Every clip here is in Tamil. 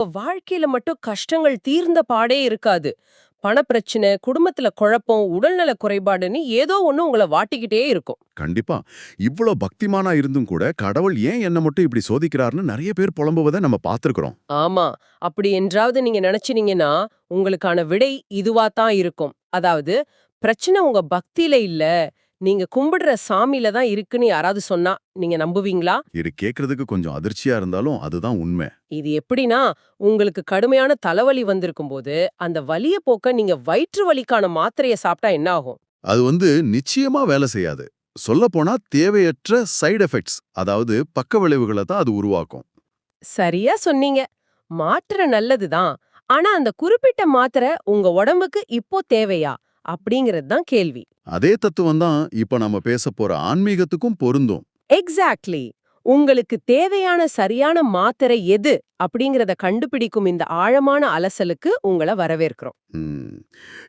வாழ்க்கையில மட்டும் கஷ்டங்கள் தீர்ந்த பாடே இருக்காது. பணப்பிரச்சனை, குடும்பத்துல குழப்பம், உடல்நல குறைபாடுன்னு ஏதோ ஒண்ணு உங்கள வாட்டிக்கிட்டே இருக்கும். கண்டிப்பா. இவ்ளோ பக்திமானா இருந்தும் கூட, கடவுள் ஏன் என்ன மட்டும் இப்படி சோதிக்கிறார்ன்னு நெறைய பேர் புலம்புவத நம்ம பார்த்திருக்கிறோம். ஆமா. அப்படி என்றாவது நீங்க நினைச்சினீங்கன்னா, உங்களுக்கான விடை இதுவா தான் இருக்கும். அதாவது, பிரச்சனை உங்க பக்தியில இல்ல, நீங்க கும்பிடுற சாமியில தான் இருக்குன்னு யாராவது சொன்னா, நீங்க நம்புவீங்களா? இது கேட்கறதுக்கு கொஞ்சம் அதிர்ச்சியா இருந்தாலும், அதுதான் உண்மை. இது எப்படின்னா, உங்களுக்கு கடுமையான தலைவலி வந்திருக்கும்போது, அந்த வலிய போக்க நீங்க வயிற்று வலிக்கான மாத்திரைய சாப்பிட்டா என்ன ஆகும்? அது நிச்சயமா வேலை செய்யாது. சொல்லப்போனா தேவையற்ற சைடு எஃபெக்ட்ஸ், அதாவது பக்க விளைவுகள தான் அது உருவாக்கும். சரியா சொன்னீங்க. மாத்திரை நல்லதுதான். ஆனா அந்த குறிப்பிட்ட மாத்திரை உங்க உடம்புக்கு இப்போ தேவையா? அப்படிங்கிறது தான் கேள்வி. அதே தத்துவம் தான் இப்ப நம்ம பேசப் போற ஆன்மீகத்துக்கும் பொருந்தும். எக்ஸாக்ட்லி. உங்களுக்கு தேவையான சரியான மாத்திரை எது அப்படிங்கிறத கண்டுபிடிக்கும் இந்த ஆழமான அலசலுக்கு உங்கள வரவேற்கிறோம். ம்.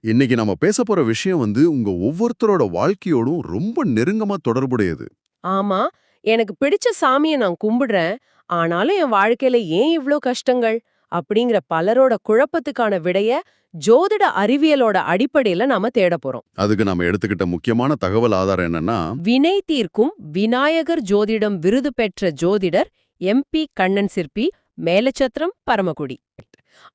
இன்னைக்கு நம்ம பேசப் போற விஷயம் உங்க ஒவ்வொருத்தரோட வாழ்க்கையோடும் ரொம்ப நெருங்கமா தொடர்புடையது. ஆமா, எனக்கு பிடிச்ச சாமிய நான் கும்பிடுறேன். ஆனாலும் என் வாழ்க்கையில ஏன் இவ்ளோ கஷ்டங்கள்? அப்படிங்கிற பலரோட குழப்பத்துக்கான விடைய ஜோதிட அறிவியலோட அடிப்படையில நாம தேடப் போறோம். அதுக்கு நாம எடுத்துக்கிட்ட முக்கியமான தகவல் ஆதாரம் என்னன்னா, வினை தீர்க்கும் விநாயகர் ஜோதிடம் விருது பெற்ற ஜோதிடர் எம்பி கண்ணன் சிற்பி, மேலச்சத்திரம், பரமக்குடி.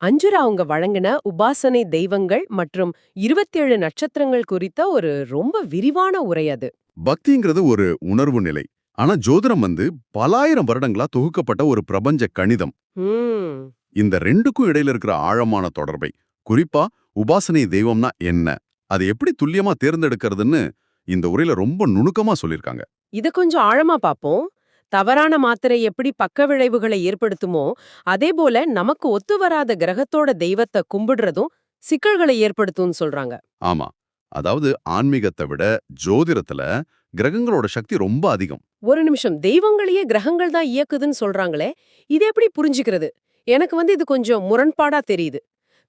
அஞ்சுரா அவங்க வழங்கின உபாசனை தெய்வங்கள் மற்றும் 27 நட்சத்திரங்கள் குறித்த ஒரு ரொம்ப விரிவான உரை அது. பக்திங்கிறது ஒரு உணர்வு நிலை. ஆனா ஜோதிடம் பலாயிரம் வருடங்களா தொகுக்கப்பட்ட ஒரு பிரபஞ்ச கணிதம். ஹம். இந்த ரெண்டுக்கும் இடையில இருக்கிற ஆழமான தொடர்பை, குறிப்பா உபாசனை தெய்வம்னா என்ன, அதை எப்படி துல்லியமா தேர்ந்தெடுக்கிறதுன்னு இந்த உரையில ரொம்ப நுணுக்கமா சொல்லியிருக்காங்க. இத கொஞ்சம் ஆழமா பாப்போம். தவறான மாத்திரை எப்படி பக்க விளைவுகளை ஏற்படுத்துமோ, அதே போல நமக்கு ஒத்து வராத கிரகத்தோட தெய்வத்தை கும்பிடுறதும் சிக்கல்களை ஏற்படுத்தும்னு சொல்றாங்க. ஆமா. அதாவது ஆன்மீகத்தை விட ஜோதிடத்துல கிரகங்களோட சக்தி ரொம்ப அதிகம். ஒரு நிமிஷம், தெய்வங்களையே கிரகங்கள் தான் இயக்குதுன்னு சொல்றாங்களே, இது எப்படி புரிஞ்சுக்கிறது? எனக்கு இது கொஞ்சம் முரண்பாடா தெரியுது.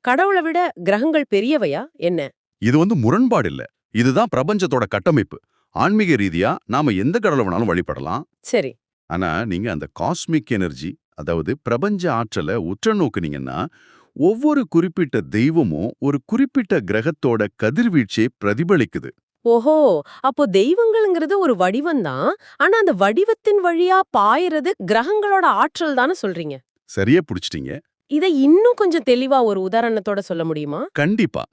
கடவுளை விட கிரகங்கள் பெரியவையா என்ன? இது முரண்பாடு இல்ல. இதுதான் பிரபஞ்சத்தோட கட்டமைப்பு. ஆன்மீக ரீதியா நாம எந்த கடவுளை வேணாலும் வழிபடலாம். சரி. ஆனா நீங்க அந்த காஸ்மிக் எனர்ஜி, அதாவது பிரபஞ்ச ஆற்றலை உற்று நோக்குனீங்கன்னா, ஒவ்வொரு குறிப்பிட்ட தெய்வமும் ஒரு குறிப்பிட்ட கிரகத்தோட கதிர்வீழ்ச்சியை பிரதிபலிக்குது. ஓஹோ! அப்போ தெய்வங்கள்ங்கிறது ஒரு வடிவம் தான். ஆனா அந்த வடிவத்தின் வழியா பாயறது கிரகங்களோட ஆற்றல் தான சொல்றீங்க? சரியா புடிச்சிட்டீங்க. இதை இன்னும் கொஞ்சம் தெளிவா ஒரு உதாரணத்தோட சொல்ல முடியுமா? கண்டிப்பா.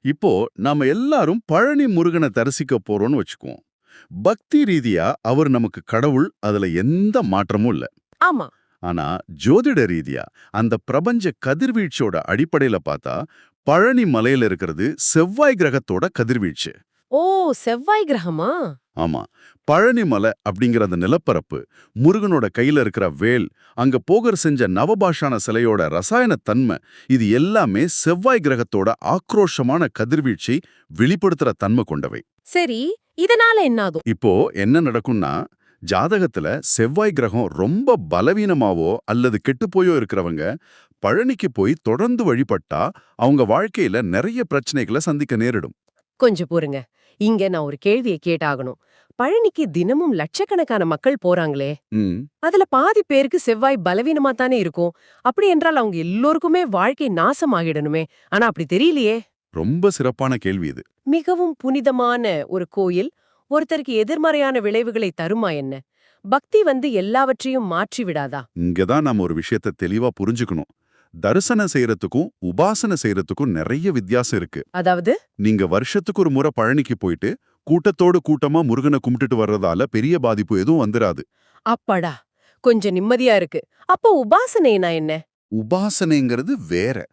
இப்போ நாம எல்லாரும் பழனி முருகனை தரிசிக்க போறோம்னு வச்சுக்குவோம். பக்தி ரீதியா அவர் நமக்கு கடவுள், அதுல எந்த மாற்றமும் இல்ல. ஆமா. ஆனா ஜோதிட ரீதியா அந்த பிரபஞ்ச கதிர்வீழ்ச்சியோட அடிப்படையில பார்த்தா, பழனி மலையில இருக்கிறது செவ்வாய் கிரகத்தோட கதிர்வீழ்ச்சி. ஓ! செவ்வாய் கிரகமா? ஆமா. பழனி மலை அப்படிங்கிற அந்த நிலப்பரப்பு, முருகனோட கையில இருக்கிற வேல், அங்க போகர் செஞ்ச நவபாஷான சிலையோட ரசாயன தன்மை, இது எல்லாமே செவ்வாய் கிரகத்தோட ஆக்ரோஷமான கதிர்வீழ்ச்சி வெளிப்படுத்துற தன்மை கொண்டவை. சரி. இதனால என்ன ஆகும்? இப்போ என்ன நடக்கும்னா, ஜாதகத்துல செவ்வாய் கிரகம் ரொம்ப பலவீனமாவோ அல்லது கெட்டுப்போயோ இருக்கிறவங்க பழனிக்கு போய் தொடர்ந்து வழிபட்டா அவங்க வாழ்க்கையில நிறைய பிரச்சனைகளை சந்திக்க நேரிடும். கொஞ்சம் பொறுங்க. இங்க நான் ஒரு கேள்விய கேட்டாகணும். பழனிக்கு தினமும் லட்சக்கணக்கான மக்கள் போறாங்களே, ம். அதுல பாதி பேருக்கு செவ்வாய் பலவீனமா தானே இருக்கும். அப்படி என்றால் அவங்க எல்லோருக்குமே வாழ்க்கை நாசமாகிடணுமே. ஆனா அப்படி தெரியலையே. ரொம்ப சிறப்பான கேள்வி இது. மிகவும் புனிதமான ஒரு கோயில் ஒருத்தருக்கு எதிர்மறையான விளைவுகளை தருமா என்ன? பக்தி எல்லாவற்றையும் மாற்றி விடாதா? இங்கதான் நாம ஒரு விஷயத்த தெளிவா புரிஞ்சுக்கணும். தரிசனம் செய்யறதுக்கும் உபாசனை செய்யறதுக்கும் நிறைய வித்தியாசம் இருக்கு. அதாவது, நீங்க வருஷத்துக்கு ஒரு முறை பழனிக்கு போயிட்டு கூட்டத்தோடு கூட்டமா முருகனை கும்பிட்டுட்டு வர்றதால பெரிய பாதிப்பு எதுவும் வந்துராது. அப்பாடா, கொஞ்சம் நிம்மதியா இருக்கு. அப்போ உபாசனைனா என்ன? உபாசனைங்கிறது வேற.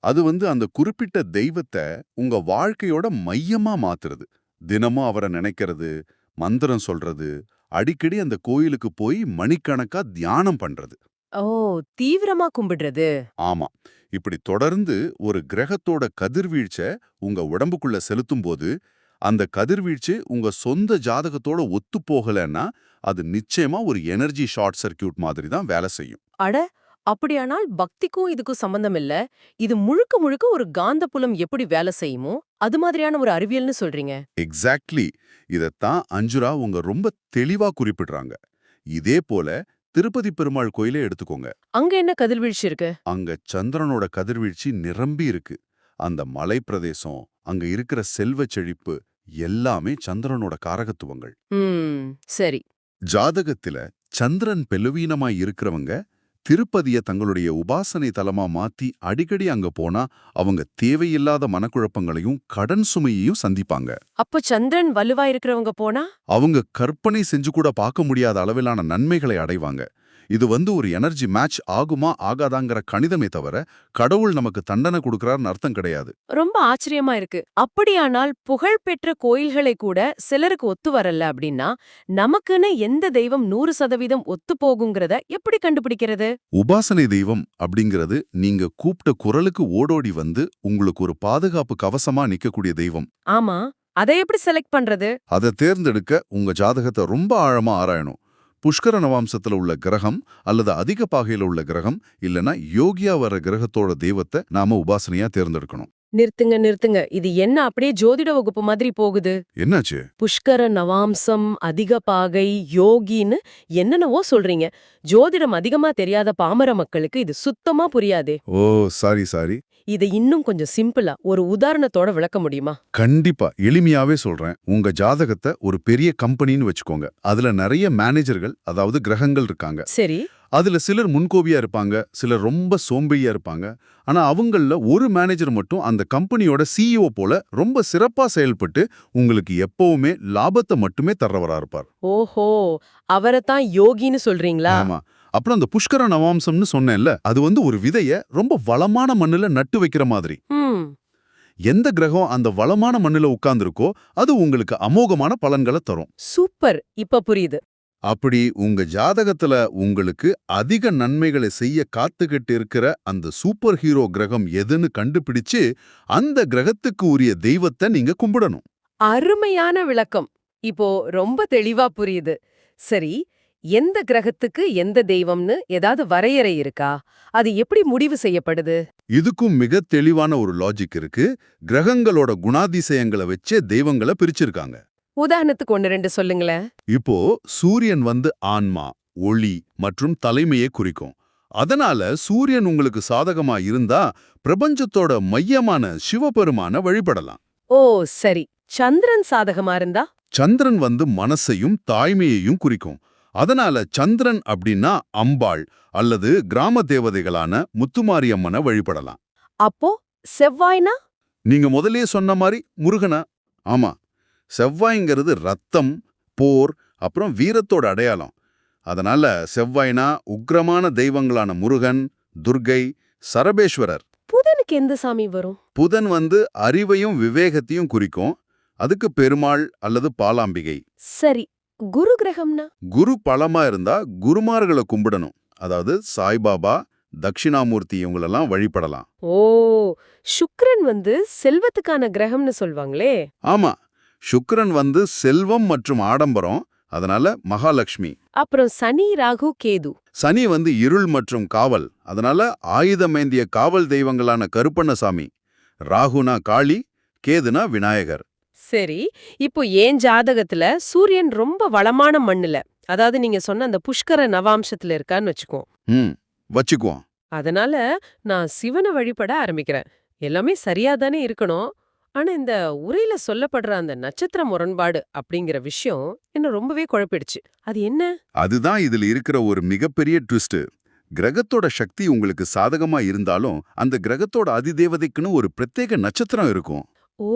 அது அந்த குறிப்பிட்ட தெய்வத்தை உங்க வாழ்க்கையோட மையமா மாத்துறது. தினமும் அவரை நினைக்கிறது, மந்திரம் சொல்றது, அடிக்கடி அந்த கோயிலுக்கு போய் மணிக்கணக்கா தியானம் பண்றது. ஓ! தீவிரமா கும்பிடுறது. ஆமா. இப்படி தொடர்ந்து ஒரு கிரகத்தோட கதிர்வீழ்ச்ச உங்க உடம்புக்குள்ள செலுத்தும்போது, அந்த கதிர்வீழ்ச்சி உங்க சொந்த ஜாதகத்தோட ஒத்து போகலன்னா, அது நிச்சயமா ஒரு எனர்ஜி ஷார்ட் சர்க்யூட் மாதிரி தான் வேலை செய்யும். அட! அப்படியானால் பக்திக்கும் இதுக்கும் சம்பந்தம் இல்ல. இது முழுக்க முழுக்க ஒரு காந்தப்புலம் எப்படி வேலை செய்யுமோ, அது மாதிரியான ஒரு அறிவியல்னு சொல்றீங்க. எக்ஸாக்ட்லி. இதத்தான் அஞ்சுரா ரொம்ப தெளிவா குறிப்பிடுறாங்க. இதே போல திருப்பதி பெருமாள் கோயிலே எடுத்துக்கோங்க. அங்க என்ன கதிர்வீழ்ச்சி இருக்கு? அங்க சந்திரனோட கதிர்வீழ்ச்சி நிரம்பி இருக்கு. அந்த மலை பிரதேசம், அங்க இருக்கிற செல்வச் செழிப்பு எல்லாமே சந்திரனோட காரகத்துவங்கள். ம், சரி. ஜாதகத்துல சந்திரன் பெலவீனமாய் இருக்கிறவங்க திருப்பதிய தங்களுடைய உபாசனை தலமா மாத்தி அடிக்கடி அங்க போனா அவங்க தேவையில்லாத மனக்குழப்பங்களையும் கடன் சுமையையும் சந்திப்பாங்க. அப்போ சந்திரன் வலுவா இருக்கிறவங்க போனா? அவங்க கற்பனை செஞ்சு கூட பார்க்க முடியாத அளவிலான நன்மைகளை அடைவாங்க. இது ஒரு எனர்ஜி மேட்ச் ஆகுமா ஆகாதாங்கிற கணிதமே தவிர கடவுள் நமக்கு தண்டனை கொடுக்கறாருன்னு அர்த்தம் கிடையாது. ரொம்ப ஆச்சரியமா இருக்கு. அப்படியானால் புகழ்பெற்ற கோயில்களை கூட சிலருக்கு ஒத்து வரல அப்படின்னா, நமக்குன்னு எந்த தெய்வம் 100% ஒத்து போகுங்கிறத எப்படி கண்டுபிடிக்கிறது? உபாசனை தெய்வம் அப்படிங்கிறது நீங்க கூப்பிட்ட குரலுக்கு ஓடோடி வந்து உங்களுக்கு ஒரு பாதுகாப்பு கவசமா நிக்கக்கூடிய தெய்வம். ஆமா, அதை எப்படி செலக்ட் பண்றது? அதை தேர்ந்தெடுக்க உங்க ஜாதகத்தை ரொம்ப ஆழமா ஆராயணும். புஷ்கர நவாம்சத்துல உள்ள கிரகம் அல்லது அதிக பாகையில உள்ள கிரகம் இல்லனா யோகியா வர கிரகத்தோட தெய்வத்தை நாம உபாசனையா தேர்ந்தெடுக்கணும். நிறுத்துங்க. இது என்ன அப்படியே ஜோதிட வகுப்பு மாதிரி போகுது? என்னாச்சு? புஷ்கர நவாம்சம், அதிக பாகை, யோகின்னு என்னென்னவோ சொல்றீங்க. ஜோதிடம் அதிகமா தெரியாத பாமர மக்களுக்கு இது சுத்தமா புரியாதே. ஓ சாரி. இதை இன்னும் கொஞ்சம் சிம்பிளா ஒரு உதாரணத்தோட விளக்க முடியுமா? கண்டிப்பா எளிமையாவே சொல்றேன். உங்க ஜாதகத்தை ஒரு பெரிய கம்பெனின்னு வச்சுக்கோங்க. அதுல நிறைய மேனேஜர்கள் அதாவது கிரகங்கள் இருக்காங்க. சரி. அதுல சிலர் முன்கோபியா இருப்பாங்க, சிலர் ரொம்ப சோம்பேறியா இருப்பாங்க. ஆனா அவங்கள ஒரு மேனேஜர் மட்டும் அந்த கம்பெனியோட சிஇஓ போல ரொம்ப சிறப்பா செயல்பட்டு உங்களுக்கு எப்பவுமே லாபத்தை மட்டுமே தர்றவரா இருப்பார். ஓஹோ, அவரைத்தான் யோகின்னு சொல்றீங்களா? ஆமா. அப்புறம் அந்த புஷ்கர நவாம்சம்னு சொன்னேன்ல, அது ஒரு விதைய ரொம்ப வளமான மண்ணுல நட்டு வைக்கிற மாதிரி. ம். எந்த கிரகம் அந்த வளமான மண்ணுல உட்கார்ந்திருக்கோ அது உங்களுக்கு அமோகமான பலன்களை தரும். சூப்பர், இப்ப புரியுது. அப்படி உங்க ஜாதகத்துல உங்களுக்கு அதிக நன்மைகளை செய்ய காத்துக்கிட்டு இருக்கிற அந்த சூப்பர் ஹீரோ கிரகம் எதுன்னு கண்டுபிடிச்சு அந்த கிரகத்துக்கு உரிய தெய்வத்தை நீங்க கும்பிடணும். அருமையான விளக்கம். இப்போ ரொம்ப தெளிவா புரியுது. சரி, எந்த கிரகத்துக்கு எந்த தெய்வம்னு ஏதாவது வரையறை இருக்கா? அது எப்படி முடிவு செய்யப்படுது? இதுக்கும் மிக தெளிவான ஒரு லாஜிக் இருக்கு. கிரகங்களோட குணாதிசயங்களை வச்சே தெய்வங்களை பிரிச்சிருக்காங்க. உதாரணத்துக்கு 1-2 சொல்லுங்களேன். இப்போ சூரியன் ஆன்மா, ஒளி மற்றும் தலைமையை குறிக்கும். அதனால சூரியன் உங்களுக்கு சாதகமா இருந்தா பிரபஞ்சத்தோட மையமான சிவபெருமான வழிபடலாம். ஓ சரி. சந்திரன் சாதகமா இருந்தா? சந்திரன் மனசையும் தாய்மையையும் குறிக்கும். அதனால சந்திரன் அப்படின்னா அம்பாள் அல்லது கிராம தேவதைகளான முத்துமாரியம்மனை வழிபடலாம். அப்போ செவ்வாய்னா? நீங்க முதல்லயே சொன்ன மாதிரி முருகனா. ஆமா, செவ்வாய்ங்கிறது ரத்தம், போர், அப்புறம் வீரத்தோட அடையாளம். அதனால செவ்வாய்னா உக்கிரமான தெய்வங்களான முருகன், துர்கை, சரபேஸ்வரர். புதனுக்கு எந்த சாமி வரும்? புதன் அறிவையும் விவேகத்தையும் குறிக்கும். அதுக்கு பெருமாள் அல்லது பாலாம்பிகை. சரி, குரு கிரகம்னா? குரு பலமா இருந்தா குருமார்களை கும்பிடணும். அதாவது சாய்பாபா, தட்சிணாமூர்த்தி இவங்களெல்லாம் வழிபடலாம். ஓ, சுக்கிரன் செல்வத்துக்கான கிரகம்னு சொல்வாங்களே. ஆமா, சுக்கிரன் செல்வம் மற்றும் ஆடம்பரம். அதனால மகாலட்சுமி. அப்புறம் சனி, ராகு, கேது. சனி இருள் மற்றும் காவல். அதனால ஆயுதமேந்திய காவல் தெய்வங்களான கருப்பண்ணசாமி. ராகுனா காளி, கேதுனா விநாயகர். சரி, இப்போ ஏன் ஜாதகத்துல சூரியன் ரொம்ப வளமான மண்ணுல, அதாவது நீங்க சொன்ன அந்த புஷ்கர நவாம்சத்துல இருக்கான்னு வச்சுக்குவோம். அதனால நான் சிவனை வழிபட ஆரம்பிக்கிறேன். எல்லாமே சரியாதானே இருக்கணும். ஆனா இந்த உரையில சொல்லப்படுற அந்த நட்சத்திர முரண்பாடு அப்படிங்கிற விஷயம் என்ன ரொம்பவே குழப்பிடுச்சு. அது என்ன? அதுதான் இதுல இருக்கிற ஒரு மிகப்பெரிய ட்விஸ்ட். கிரகத்தோட சக்தி உங்களுக்கு சாதகமா இருந்தாலும் அந்த கிரகத்தோட அதிதேவதைக்குன்னு ஒரு பிரத்யேக நட்சத்திரம் இருக்கும். ஓ,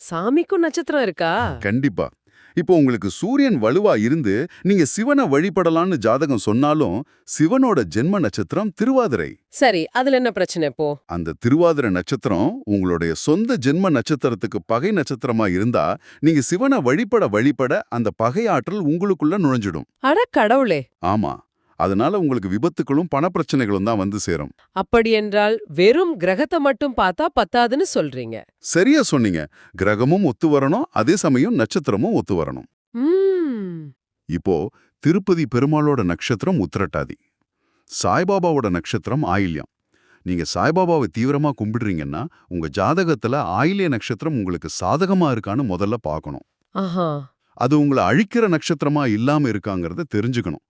சாமிக்கும் நட்சத்திரம் இருக்கா? கண்டிப்பா. இப்போ உங்களுக்கு சூரியன் வலுவா இருந்து நீங்க சிவனை வழிபடலாம்னு ஜாதகம் சொன்னாலும் சிவனோட ஜென்ம நட்சத்திரம் திருவாதிரை. சரி, அதுல என்ன பிரச்சனை இப்போ? அந்த திருவாதிரை நட்சத்திரம் உங்களுடைய சொந்த ஜென்ம நட்சத்திரத்துக்கு பகை நட்சத்திரமா இருந்தா நீங்க சிவனை வழிபட அந்த பகை ஆற்றல் உங்களுக்குள்ள நுழைஞ்சிடும். அட கடவுளே! ஆமா, அதனால உங்களுக்கு விபத்துகளும் பணப்பிரச்சனைகளும் தான் சேரும். அப்படியென்றால் வெறும் கிரகத்தை மட்டும் பார்த்தா பத்தாதுன்னு சொல்றீங்க. சரியா சொன்னீங்க. கிரகமும் ஒத்து வரணும், அதே சமயம் நட்சத்திரமும் ஒத்து வரணும். இப்போ திருப்பதி பெருமாளோட நட்சத்திரம் உத்திரட்டாதி, சாய்பாபாவோட நட்சத்திரம் ஆயில்யம். நீங்க சாய்பாபாவை தீவிரமா கும்பிடுறீங்கன்னா உங்க ஜாதகத்துல ஆயில்ய நட்சத்திரம் உங்களுக்கு சாதகமா இருக்கான்னு முதல்ல பார்க்கணும். அது உங்களை அழிக்கிற நட்சத்திரமா இல்லாம இருக்காங்கிறத தெரிஞ்சுக்கணும்.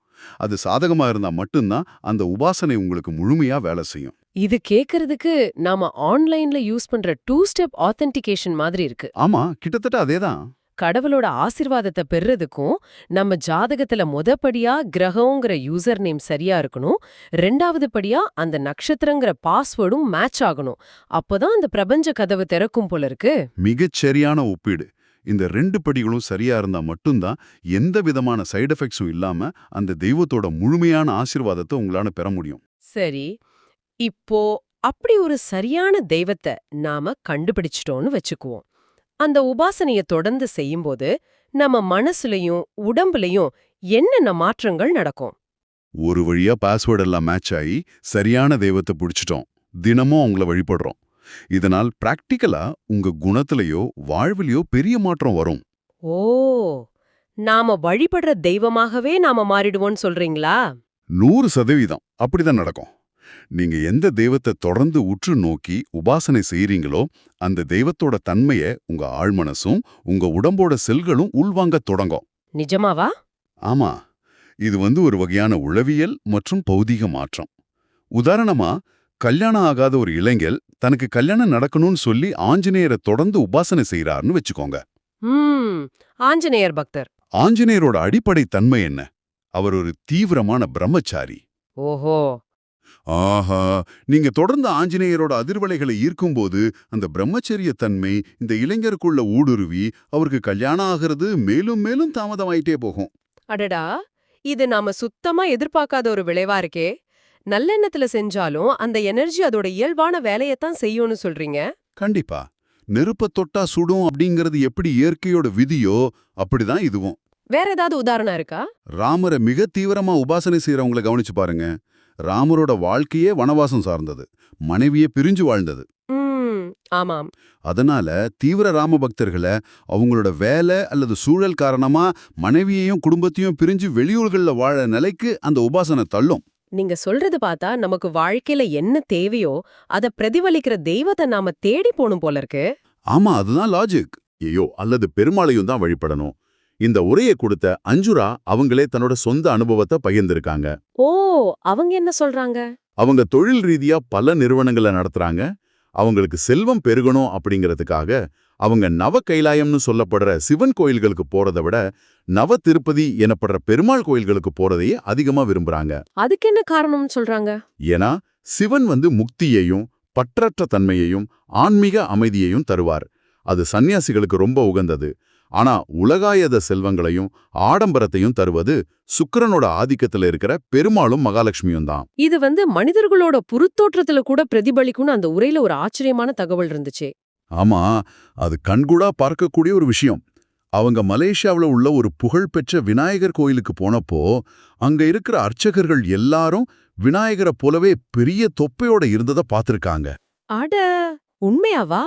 அது சாதகமா இருந்தா மட்டும்தான் அந்த உபாசனை உங்களுக்கு முழுமையா வேலை செய்யும். இது கேக்குறதுக்கு நாம ஆன்லைன்ல யூஸ் பண்ற 2 ஸ்டெப் ஆத்தென்டிகேஷன் மாதிரி இருக்கு. ஆமா, கிட்டத்தட்ட அதேதான். கடவுளோட ஆசீர்வாதத்தை பெறுறதுக்கும் நம்ம ஜாதகத்துல முதப்படியா கிரகங்கிற யூசர் நேம் சரியா இருக்கணும், 2வது படியா அந்த நட்சத்திரங்கிற பாஸ்வேர்டும் மேட்ச் ஆகணும். அப்பதான் அந்த பிரபஞ்ச கதவு திறக்கும் போல இருக்கு. மிகச் சரியான ஒப்பீடு. இந்த 2 படிகளும் சரியா இருந்தா மட்டும்தான் எந்த விதமான சைடு எஃபெக்ட்ஸும் இல்லாம அந்த தெய்வத்தோட முழுமையான ஆசீர்வாதத்தை உங்களால பெற முடியும். சரி, இப்போ அப்படி ஒரு சரியான தெய்வத்தை நாம கண்டுபிடிச்சிட்டோம்னு வச்சுக்குவோம். அந்த உபாசனைய தொடர்ந்து செய்யும்போது நம்ம மனசுலயும் உடம்புலயும் என்னென்ன மாற்றங்கள் நடக்கும்? ஒரு வழியா பாஸ்வேர்ட் எல்லாம் மேட்ச் ஆகி சரியான தெய்வத்தை பிடிச்சிட்டோம். தினமும் அவங்கள வழிபடுறோம். இதனால் பிராக்டிக்கலா உங்க குணத்திலேயோ வாழ்விலையோ பெரிய மாற்றம் வரும். ஓ, நாம வழிபடுற தெய்வமாகவே நாம மாறிடுவோம்னு சொல்றீங்களா? 100% அப்படிதான் நடக்கும். நீங்க எந்த தெய்வத்தை தொடர்ந்து உற்று நோக்கி உபாசனை செய்றீங்களோ அந்த தெய்வத்தோட தன்மைய உங்க ஆழ்மனசும் உங்க உடம்போட செல்களும் உள்வாங்கத் தொடங்கும். நிஜமாவா? ஆமா, இது ஒரு வகையான உளவியல் மற்றும் பௌதீக மாற்றம். உதாரணமா, கல்யாணம் ஆகாத ஒரு இளைஞர் தனக்கு கல்யாணம் நடக்கணும்னு சொல்லி ஆஞ்சநேயரை தொடர்ந்து உபாசனை செய்யறாருன்னு வச்சுக்கோங்க. ஆஞ்சநேயர் பக்தர். ஆஞ்சநேயரோட அடிப்படை தன்மை என்ன? அவர் ஒரு தீவிரமான பிரம்மச்சாரி. ஓஹோ. ஆஹா, நீங்க தொடர்ந்து ஆஞ்சநேயரோட அதிர்வலைகளை ஈர்க்கும்போது அந்த பிரம்மச்சரிய தன்மை இந்த இளைஞருக்குள்ள ஊடுருவி அவருக்கு கல்யாணம் ஆகிறது மேலும் மேலும் தாமதமாயிட்டே போகும். அடடா, இது நாம சுத்தமா எதிர்பார்க்காத ஒரு விளைவா இருக்கே. நல்லெண்ணத்துல செஞ்சாலும் அந்த எனர்ஜி அதோட இயல்பான வேலையத்தான் செய்யும்னு சொல்றீங்க. கண்டிப்பா. நெருப்ப தொட்டா சுடும் அப்படிங்கிறது எப்படி இயற்கையோட விதியோ அப்படிதான் இதுவும். வேற ஏதாவது உதாரணம் இருக்கா? ராமரை மிக தீவிரமா உபாசனை செய்யறவங்களை கவனிச்சு பாருங்க. ராமரோட வாழ்க்கையே வனவாசம் சார்ந்தது, மனைவியே பிரிஞ்சு வாழ்ந்தது. ஆமாம். அதனால தீவிர ராம பக்தர்களை அவங்களோட வேலை அல்லது சூழல் காரணமா மனைவியையும் குடும்பத்தையும் பிரிஞ்சு வெளியூர்கள்ல வாழ நிலைக்கு அந்த உபாசனை தள்ளும். நீங்க சொல்றது பார்த்தா நமக்கு வாழ்க்கையில என்ன தேவையோ அத பிரதிபலிக்கிற தெய்வத்தை நாம தேடி போணும் போல இருக்கு. ஆமா, அதுதான் லாஜிக். ஐயோ, அல்லது பெருமாளையும் தான் வழிபடணும். இந்த உரையை கொடுத்த அஞ்சுரா அவங்களே தன்னோட சொந்த அனுபவத்தை பகிர்ந்திருக்காங்க. ஓ, அவங்க என்ன சொல்றாங்க? அவங்க தொழில் ரீதியா பல நிறுவனங்களை நடத்துறாங்க. அவங்களுக்கு செல்வம் பெருகணும் அப்படிங்கிறதுக்காக அவங்க நவ கைலாயம்னு சொல்லப்படுற சிவன் கோயில்களுக்கு போறதை விட நவ திருப்பதி எனப்படுற பெருமாள் கோயில்களுக்கு போறதையே அதிகமா விரும்புறாங்க. அதுக்கு என்ன காரணம்னு சொல்றாங்க? ஏன்னா சிவன் முக்தியையும் பற்றற்ற தன்மையையும் ஆன்மீக அமைதியையும் தருவார். அது சன்னியாசிகளுக்கு ரொம்ப உகந்தது. ஆனா உலகாயத செல்வங்களையும் ஆடம்பரத்தையும் தருவது சுக்கிரனோட ஆதிக்கத்துல இருக்கிற பெருமாளும் மகாலட்சுமியும் தான். இது மனிதர்களோட புறத்தோற்றத்துல கூட பிரதிபலிக்கும்னு அந்த உரையில ஒரு ஆச்சரியமான தகவல் இருந்துச்சு. ஆமா, அது கண்கூடா பார்க்கக்கூடிய ஒரு விஷயம். அவங்க மலேசியாவுல உள்ள ஒரு புகழ்பெற்ற விநாயகர் கோயிலுக்கு போனப்போ அங்க இருக்கிற அர்ச்சகர்கள் எல்லாரும் விநாயகரை போலவே பெரிய தொப்பையோட இருந்ததை பார்த்திருக்காங்க. அட, உண்மையாவா?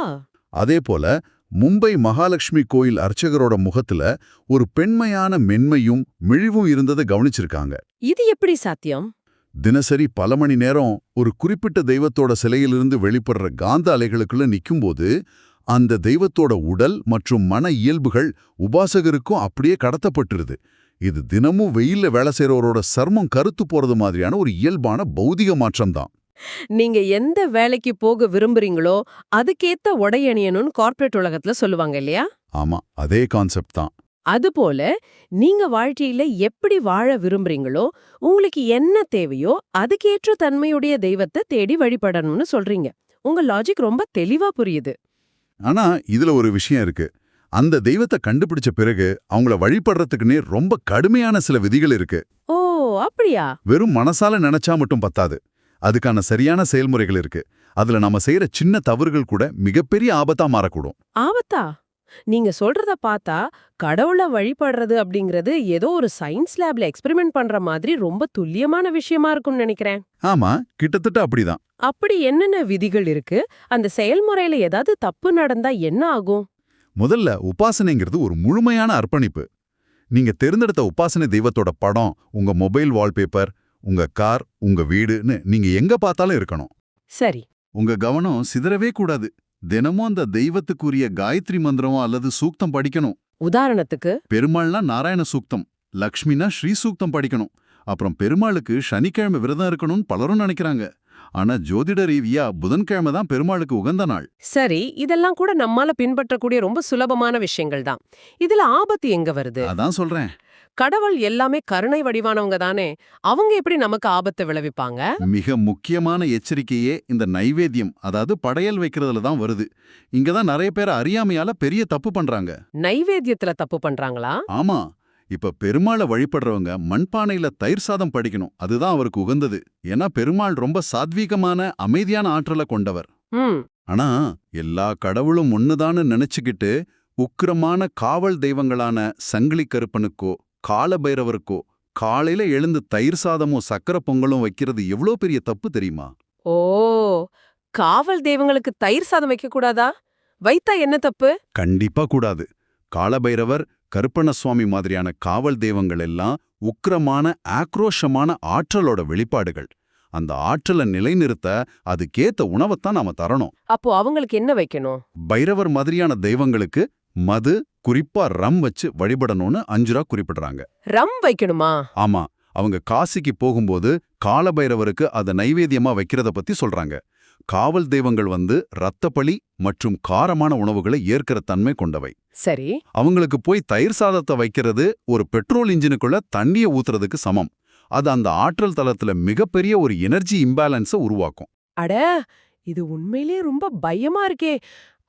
அதே போல மும்பை மகாலட்சுமி கோயில் அர்ச்சகரோட முகத்துல ஒரு பெண்மையான மென்மையும் மிழிவும் இருந்ததை கவனிச்சிருக்காங்க. இது எப்படி சாத்தியம்? தினசரி பல மணி நேரம் ஒரு குறிப்பிட்ட தெய்வத்தோட சிலையிலிருந்து வெளிப்படுற காந்த அலைகளுக்குள்ள நிக்கும்போது அந்த தெய்வத்தோட உடல் மற்றும் மன இயல்புகள் உபாசகருக்கும் அப்படியே கடத்தப்பட்டிருது. இது தினமும் வெயில்ல வேலை செய்யறவரோட சர்மம் கருத்து போறது மாதிரியான ஒரு இயல்பான பௌதிக மாற்றம்தான். நீங்க எந்த வேலைக்கு போக விரும்புறீங்களோ அதுக்கேத்த உடை அணியணும்னு கார்ப்பரேட் உலகத்துல சொல்லுவாங்க இல்லையா? ஆமா, அதே கான்செப்ட் தான். அதுபோல நீங்க வாழ்க்கையில எப்படி வாழ விரும்புறீங்களோ உங்களுக்கு என்ன தேவையோ அதுக்கேற்ற தன்மையுடைய தெய்வத்தை தேடி வழிபடணும்னு சொல்றீங்க. உங்க லாஜிக் ரொம்ப தெளிவா புரியுது. ஆனா இதுல ஒரு விஷயம் இருக்கு. அந்த தெய்வத்தை கண்டுபிடிச்ச பிறகு அவங்கள வழிபடுறதுக்குன்னே ரொம்ப கடுமையான சில விதிகள் இருக்கு. ஓ, அப்படியா? வெறும் மனசால நினைச்சா மட்டும் பத்தாது. அதுக்கான சரியான செயல்முறைகள் இருக்கு. அதுல நாம செய்யற சின்ன தவறுகள் கூட மிகப்பெரிய ஆபத்தா மாறக்கூடும். ஆபத்தா? நீங்க சொல்றத பார்த்தா கடவுளை வழிபடுறது அப்படிங்கிறது ஏதோ ஒரு சயின்ஸ் லேப்ல எக்ஸ்பெரிமெண்ட் பண்ற மாதிரி ரொம்ப துல்லியமான விஷயமா இருக்கும்னு நினைக்கிறேன். ஆமா, கிட்டத்தட்ட அப்படிதான். அப்படி என்னென்ன விதிகள் இருக்கு? அந்த செயல்முறையில ஏதாவது தப்பு நடந்தா என்ன ஆகும்? முதல்ல உபாசனைங்கிறது ஒரு முழுமையான அர்ப்பணிப்பு. நீங்க தேர்ந்தெடுத்த உபாசனை தெய்வத்தோட படம் உங்க மொபைல் வால்பேப்பர், உங்க கார், உங்க வீடுன்னு நீங்க எங்க பார்த்தாலும் இருக்கணும். சரி. உங்க கவனம் சிதறவே கூடாது. தினமும் அந்த தெய்வத்துக்குரிய காயத்ரி மந்திரம் அல்லது சூக்தம் படிக்கணும். உதாரணத்துக்கு பெருமாள்னா நாராயண சூக்தம், லக்ஷ்மினா ஸ்ரீ சூக்தம் படிக்கணும். அப்புறம் பெருமாளுக்கு சனிக்கிழமை விரதம் இருக்கணும்னு பலரும் நினைக்கிறாங்க. ஆனா ஜோதிட ரீதியா புதன்கிழமை தான் பெருமாளுக்கு உகந்த நாள். சரி, இதெல்லாம் கூட நம்மால பின்பற்றக்கூடிய ரொம்ப சுலபமான விஷயங்கள் தான். இதுல ஆபத்து எங்க வருது? அதான் சொல்றேன். கடவுள் எல்லாமே கருணை வடிவானவங்க தானே, அவங்க எப்படி நமக்கு ஆபத்தை விளைவிப்பாங்க? மிக முக்கியமான எச்சரிக்கையே இந்த நைவேத்தியம், அதாவது படையல் வைக்கிறதுல தான் வருது. இங்க தான் நிறைய பேர் அறியாமையால பெரிய தப்பு பண்றாங்க. நைவேத்தியத்துல தப்பு பண்றாங்களா? ஆமா, இப்ப பெருமாளை வழிபடுறவங்க மண்பானையில தயிர் சாதம் படிக்கணும், அதுதான் அவருக்கு உகந்தது. ஏன்னா பெருமாள் ரொம்ப சாத்வீகமான அமைதியான ஆற்றலை கொண்டவர். ம். ஆனா எல்லா கடவுளும் ஒண்ணுதான்னு நினைச்சுக்கிட்டு உக்கிரமான காவல் தெய்வங்களான சங்கிலி கருப்பனுக்கோ காலபைரவருக்கோ காலையில எழுந்து தயிர் சாதமும் சக்கரை பொங்கலும் வைக்கிறது எவ்வளோ பெரிய தப்பு தெரியுமா? ஓ, காவல் தெய்வங்களுக்கு தயிர் சாதம் வைக்க கூடாதா? வைத்தா என்ன தப்பு? கண்டிப்பா கூடாது. காலபைரவர், கருப்பணசுவாமி மாதிரியான காவல் தெய்வங்கள் எல்லாம் உக்கிரமான ஆக்ரோஷமான ஆற்றலோட வெளிப்பாடுகள். அந்த ஆற்றலை நிலைநிறுத்த அதுக்கேத்த உணவைத்தான் நாம தரணும். அப்போ அவங்களுக்கு என்ன வைக்கணும்? பைரவர் மாதிரியான தெய்வங்களுக்கு மது, குறிப்பா ரம் வச்சு வழிபடணும்னு அஞ்சுரா குறிப்பிடுறாங்க. ரம் வைக்கணுமா? ஆமா, அவங்க காசிக்கு போகும்போது காலபைரவருக்கு அதை நைவேத்தியமா வைக்கிறத பத்தி சொல்றாங்க. காவல் தெய்வங்கள் ரத்தப்பழி மற்றும் காரமான உணவுகளை ஏற்கிற தன்மை கொண்டவை. சரி. அவங்களுக்கு போய் தயிர் சாதத்தை வைக்கிறது ஒரு பெட்ரோல் இன்ஜினுக்குள்ள தண்ணியை ஊத்துறதுக்கு சமம். அது அந்த ஆற்றல் தளத்துல மிகப்பெரிய ஒரு எனர்ஜி இம்பேலன்ஸை உருவாக்கும். அட, இது உண்மையிலே ரொம்ப பயமா இருக்கே.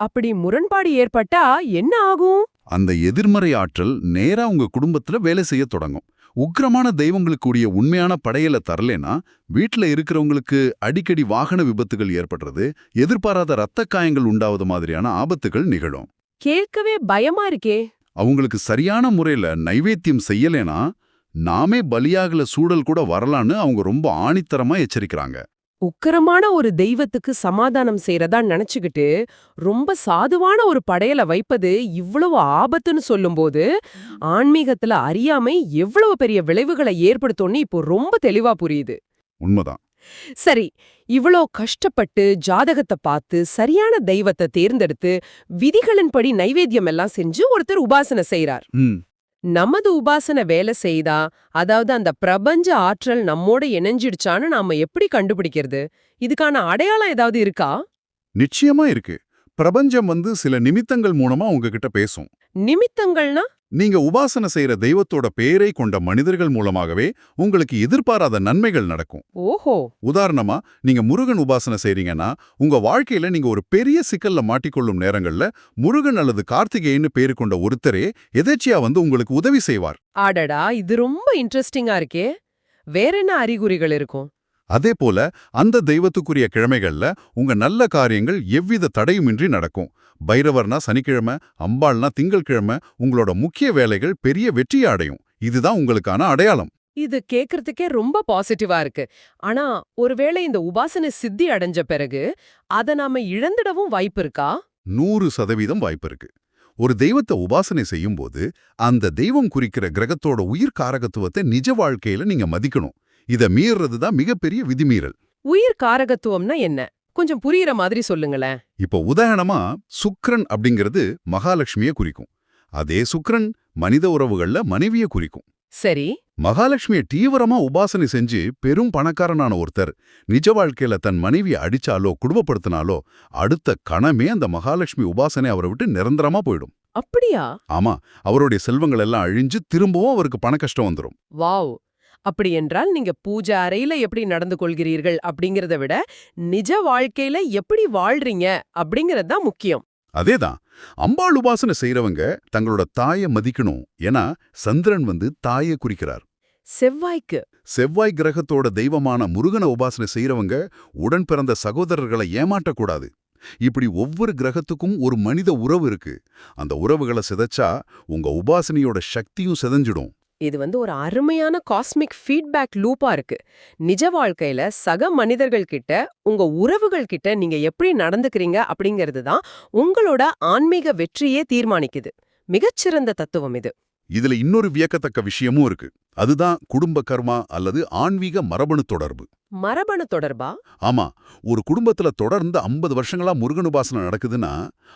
அப்படி முரண்பாடு ஏற்பட்டா என்ன ஆகும்? அந்த எதிர்மறை ஆற்றல் நேரா உங்க குடும்பத்துல வேலை செய்ய தொடங்கும். உக்கிரமான தெய்வங்களுக்கு கூடிய உண்மையான படையலை தரலேனா வீட்டுல இருக்கிறவங்களுக்கு அடிக்கடி வாகன விபத்துகள் ஏற்படுறது, எதிர்பாராத இரத்த காயங்கள் உண்டாவது மாதிரியான ஆபத்துகள் நிகழும். கேட்கவே பயமா இருக்கே. அவங்களுக்கு சரியான முறையில நைவேத்தியம் செய்யலேனா நாமே பலியாகல சூழல் கூட வரலான்னு அவங்க ரொம்ப ஆணித்தரமா எச்சரிக்கிறாங்க. உக்கிரமான ஒரு தெய்வத்துக்கு சமாதானம் செய்யறதா நினைச்சுக்கிட்டு ரொம்ப சாதுவான ஒரு படையல வைப்பது இவ்வளவு ஆபத்துன்னு சொல்லும்போது ஆன்மீகத்துல அறியாமை எவ்வளவு பெரிய விளைவுகளை ஏற்படுத்தும்னு இப்போ ரொம்ப தெளிவா புரியுது. உண்மைதான். சரி, இவ்வளோ கஷ்டப்பட்டு ஜாதகத்தை பார்த்து சரியான தெய்வத்தை தேர்ந்தெடுத்து விதிகளின்படி நைவேத்தியம் எல்லாம் செஞ்சு ஒருத்தர் உபாசனை செய்றார். நமது உபாசனை வேலை செய்தா, அதாவது அந்த பிரபஞ்ச ஆற்றல் நம்மோட இணைஞ்சிடுச்சான்னு நாம எப்படி கண்டுபிடிக்கிறது? இதுக்கான அடையாளம் ஏதாவது இருக்கா? நிச்சயமா இருக்கு. பிரபஞ்சம் சில நிமித்தங்கள் மூலமா உங்ககிட்ட பேசும். நிமித்தங்கள்னா? நீங்க உபாசனை செய்யற தெய்வத்தோட பேரை கொண்ட மனிதர்கள் மூலமாகவே உங்களுக்கு எதிர்பாராத நன்மைகள் நடக்கும். ஓஹோ. உதாரணமா, நீங்க முருகன் உபாசனை செய்றீங்கன்னா உங்க வாழ்க்கையில நீங்க ஒரு பெரிய சிக்கல்ல மாட்டிக்கொள்ளும் நேரங்கள்ல முருகன் அல்லது கார்த்திகேயன்னு பேரு கொண்ட ஒருத்தரே எதேச்சியா உங்களுக்கு உதவி செய்வார். ஆடடா, இது ரொம்ப இன்ட்ரெஸ்டிங்கா இருக்கே. வேற என்ன அறிகுறிகள் இருக்கும்? அதே போல அந்த தெய்வத்துக்குரிய கிழமைகள்ல உங்க நல்ல காரியங்கள் எவ்வித தடையுமின்றி நடக்கும். பைரவர்னா சனிக்கிழமை, அம்பாள்னா திங்கள்கிழமை உங்களோட முக்கிய வேலைகள் பெரிய வெற்றியை அடையும். இதுதான் உங்களுக்கான அடையாளம். இது கேக்குறதுக்கே ரொம்ப பாசிட்டிவா இருக்கு. ஆனா ஒருவேளை இந்த உபாசனை சித்தி அடைஞ்ச பிறகு அத நாம இழந்துடவும் வாய்ப்பு இருக்கா? 100% வாய்ப்பு இருக்கு. ஒரு தெய்வத்தை உபாசனை செய்யும்போது அந்த தெய்வம் குறிக்கிற கிரகத்தோட உயிர் காரகத்துவத்தை நிஜ வாழ்க்கையில நீங்க மதிக்கணும். இத மீறது தான் மிகப்பெரிய விதிமீறல். உயிர் காரகத்துவம்னா என்ன? கொஞ்சம் புரியுற மாதிரி சொல்லுங்களேன். இப்போ உதாரணமா, சுக்கிரன் அப்படிங்கிறது மகாலட்சுமியை குறிக்கும். அதே சுக்கிரன் மனித உறவுகள்ல மனைவியை குறிக்கும். சரி. மகாலட்சுமியை தீவிரமா உபாசனை செஞ்சு பெரும் பணக்காரனான ஒருத்தர் நிஜ வாழ்க்கையில தன் மனைவியை அடிச்சாலோ குடும்பப்படுத்தினாலோ அடுத்த கணமே அந்த மகாலட்சுமி உபாசனை அவரை விட்டு நிரந்தரமா போயிடும். அப்படியா? ஆமா, அவருடைய செல்வங்கள் எல்லாம் அழிஞ்சு திரும்பவும் அவருக்கு பண கஷ்டம் வந்துடும். வாவ். அப்படி என்றால் நீங்க பூஜை அறையில எப்படி நடந்து கொள்கிறீர்கள் அப்படிங்கறத விட நிஜ வாழ்க்கையில எப்படி வாழ்றீங்க அப்படிங்கறது தான் முக்கியம். அதேதான். அம்பாள் உபாசனை செய்யறவங்க தங்களோட தாயை மதிக்கணும். ஏன்னா சந்திரன் தாயை குறிக்கிறார். செவ்வாய்க்கு. செவ்வாய் கிரகத்தோட தெய்வமான முருகனை உபாசனை செய்யறவங்க உடன் பிறந்த சகோதரர்களை ஏமாற்றக்கூடாது. இப்படி ஒவ்வொரு கிரகத்துக்கும் ஒரு மனித உறவு இருக்கு. அந்த உறவுகளை சிதைச்சா உங்க உபாசனையோட சக்தியும் சிதைஞ்சிடும். இது ஒரு அருமையான காஸ்மிக் ஃபீட்பேக் லூப்பா இருக்கு. நிஜ வாழ்க்கையில சக மனிதர்கள் கிட்ட, உங்க உறவுகள் கிட்ட நீங்க எப்படி நடந்துக்கிறீங்க அப்படிங்கிறது தான் உங்களோட ஆன்மீக வெற்றியே தீர்மானிக்குது. மிகச்சிறந்த தத்துவம் இது. இதுல இன்னொரு வியக்கத்தக்க விஷயமும் இருக்கு. அதுதான் குடும்ப கர்மா அல்லது ஆன்மீக மரபணு தொடர்பு. மரபணு தொடர்பா? ஆமா, ஒரு குடும்பத்துல தொடர்ந்து 50 வருஷங்களா முருகன் உபாசனை நடக்குதுன்னா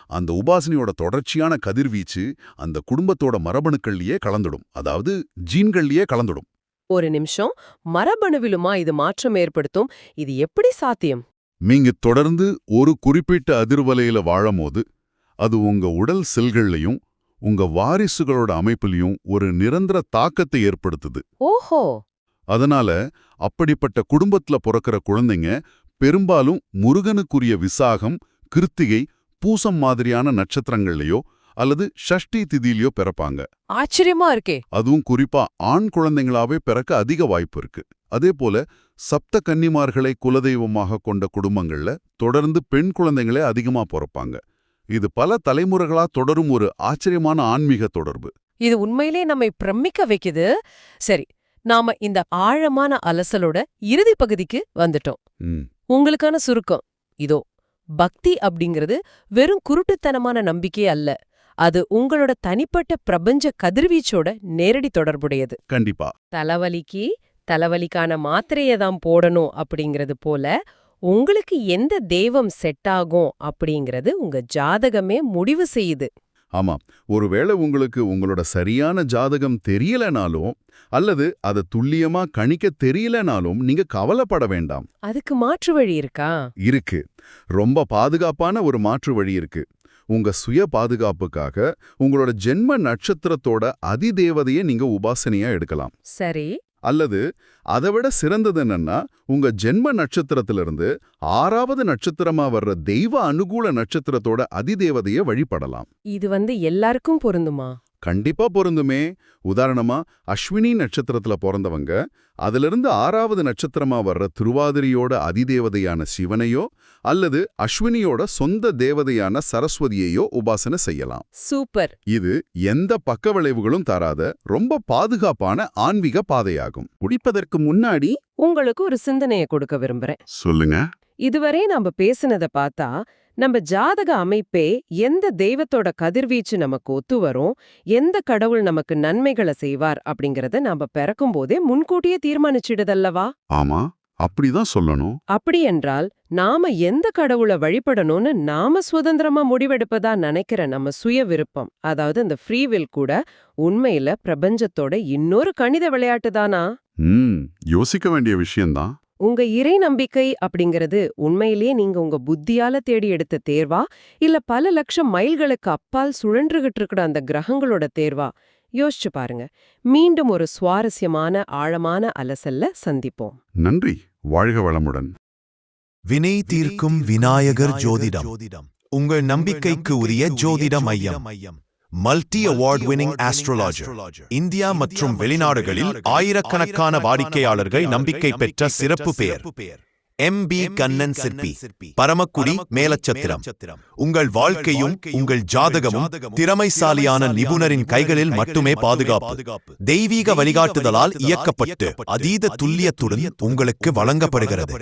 அந்த உபாசனையோட தொடர்ச்சியான கதிர்வீச்சு அந்த குடும்பத்தோட மரபணுக்கள்லயே கலந்துடும். அதாவது ஜீன்கள்லயே கலந்துடும். ஒரு நிமிஷம், மரபணுவிலுமா இது மாற்றம் ஏற்படுத்தும்? இது எப்படி சாத்தியம்? நீங்க தொடர்ந்து ஒரு குறிப்பிட்ட அதிர்வலையில வாழும்போது அது உங்க உடல் செல்கள்லையும் உங்க வாரிசுகளோட அமைப்பிலையும் ஒரு நிரந்தர தாக்கத்தை ஏற்படுத்துது. ஓஹோ! அதனால அப்படிப்பட்ட குடும்பத்துல பிறக்கிற குழந்தைங்க பெரும்பாலும் முருகனுக்குரிய விசாகம், கிருத்திகை, பூசம் மாதிரியான நட்சத்திரங்கள்லயோ அல்லது ஷஷ்டி திதியிலயோ பிறப்பாங்க. ஆச்சரியமா இருக்கே! அதுவும் குறிப்பா ஆண் குழந்தைங்களாவே பிறக்க அதிக வாய்ப்பு இருக்கு. அதே போல சப்த கன்னிமார்களை குலதெய்வமாக கொண்ட குடும்பங்கள்ல தொடர்ந்து பெண் குழந்தைங்களே அதிகமா பிறப்பாங்க. இது பல தலைமுறைகளா தொடரும் ஒரு ஆச்சரியமான ஆன்மீக தொடர்பு. இது உண்மையிலே நம்மை பிரமிக்க வைக்குது. சரி, நாம இந்த ஆழமான அலசலோட இறுதி பகுதிக்கு வந்துட்டோம். ம். உங்களுக்கான சுருக்கம் இதோ. பக்தி அப்படிங்கிறது வெறும் குருட்டுத்தனமான நம்பிக்கை அல்ல. அது உங்களோட தனிப்பட்ட பிரபஞ்ச கதிர்வீச்சோட நேரடி தொடர்புடையது. கண்டிப்பா. தலைவலிக்கான மாத்திரையை தான் போடணும் அப்படிங்கிறது போல, உங்களுக்கு எந்த தெய்வம் செட் ஆகும் அப்படிங்கிறது உங்க ஜாதகமே முடிவு செய்யுது. ஆமா. ஒருவேளை உங்களுக்கு உங்களோட சரியான ஜாதகம் தெரியலனாலும் அல்லது அதை துல்லியமா கணிக்க தெரியலனாலும் நீங்க கவலைப்பட வேண்டாம். அதுக்கு மாற்று வழி இருக்கா? இருக்கு. ரொம்ப பாதுகாப்பான ஒரு மாற்று வழி இருக்கு. உங்க சுய பாதுகாப்புக்காக உங்களோட ஜென்ம நட்சத்திரத்தோட அதிதேவதையை நீங்க உபாசனையா எடுக்கலாம். சரி. அல்லது அதைவிட சிறந்தது என்னன்னா, உங்க ஜென்ம நட்சத்திரத்திலிருந்து 6வது நட்சத்திரமா வர்ற தெய்வ அனுகூல நட்சத்திரத்தோட அதிதேவதையை வழிபடலாம். இது எல்லாருக்கும் பொருந்துமா? கண்டிப்பா பொருந்துமே. உதாரணமா அஸ்வினி நட்சத்திரத்துல பிறந்தவங்க அதிலிருந்து 6வது நட்சத்திரமா வர்ற திருவாதிரியோட அதிதேவதையான சிவனையோ அல்லது அஸ்வினியோட சொந்த தேவதையான சரஸ்வதியையோ உபாசனை செய்யலாம். சூப்பர். இது எந்த பக்க விளைவுகளும் தராத ரொம்ப பாதுகாப்பான ஆன்மீக பாதையாகும். முடிப்பதற்கு முன்னாடி உங்களுக்கு ஒரு சிந்தனையை கொடுக்க விரும்புறேன். சொல்லுங்க. இதுவரை நாம பேசினத பார்த்தா, நம்ம ஜாதக அமைப்பே எந்த தெய்வத்தோட கதிர்வீச்சு நமக்கு ஒத்து வரும், எந்த கடவுள் நமக்கு நன்மைகளை செய்வார் அப்படிங்கறத நாம பிறக்கும் போதே முன்கூட்டியே தீர்மானிச்சிடுதல்லவா? ஆமா, அப்படிதான் சொல்லணும். அப்படி என்றால் நாம எந்த கடவுளை வழிபடணும்னு நாம சுதந்திரமா முடிவெடுப்பதா நினைக்கிற நம்ம சுய விருப்பம், அதாவது இந்த ஃப்ரீவில் கூட உண்மையில பிரபஞ்சத்தோட இன்னொரு கணித விளையாட்டு தானா? யோசிக்க வேண்டிய விஷயம்தான். உங்க இறை நம்பிக்கை அப்படிங்கிறது உண்மையிலேயே நீங்க உங்க புத்தியால தேடி எடுத்த தேர்வா, இல்ல பல லட்சம் மைல்களுக்கு அப்பால் சுழன்றுகிட்டு இருக்கிற அந்த கிரகங்களோட தேர்வா? யோசிச்சு பாருங்க. மீண்டும் ஒரு சுவாரஸ்யமான ஆழமான அலசல்ல சந்திப்போம். நன்றி. வாழ்க வளமுடன். வினை தீர்க்கும் விநாயகர் ஜோதிடம், உங்கள் நம்பிக்கைக்கு உரிய ஜோதிட மையம். Multi award winning astrologer. India மற்றும் வெளிநாடுகளில் ஆயிரக்கணக்கான வாடிக்கையாளர்கள் நம்பிக்கை பெற்ற சிறப்பு பெயர் MB கண்ணன் சிற்பி, பரமக்குடி, மேலச்சத்திரம். உங்கள் வாழ்க்கையும் உங்கள் ஜாதகமும் திறமைசாலியான நிபுணரின் கைகளில் மட்டுமே பாதுகாப்பு. தெய்வீக வழிகாட்டுதலால் இயக்கப்பட்டு அதீத துல்லியத்துடன் உங்களுக்கு வழங்கப்படுகிறது.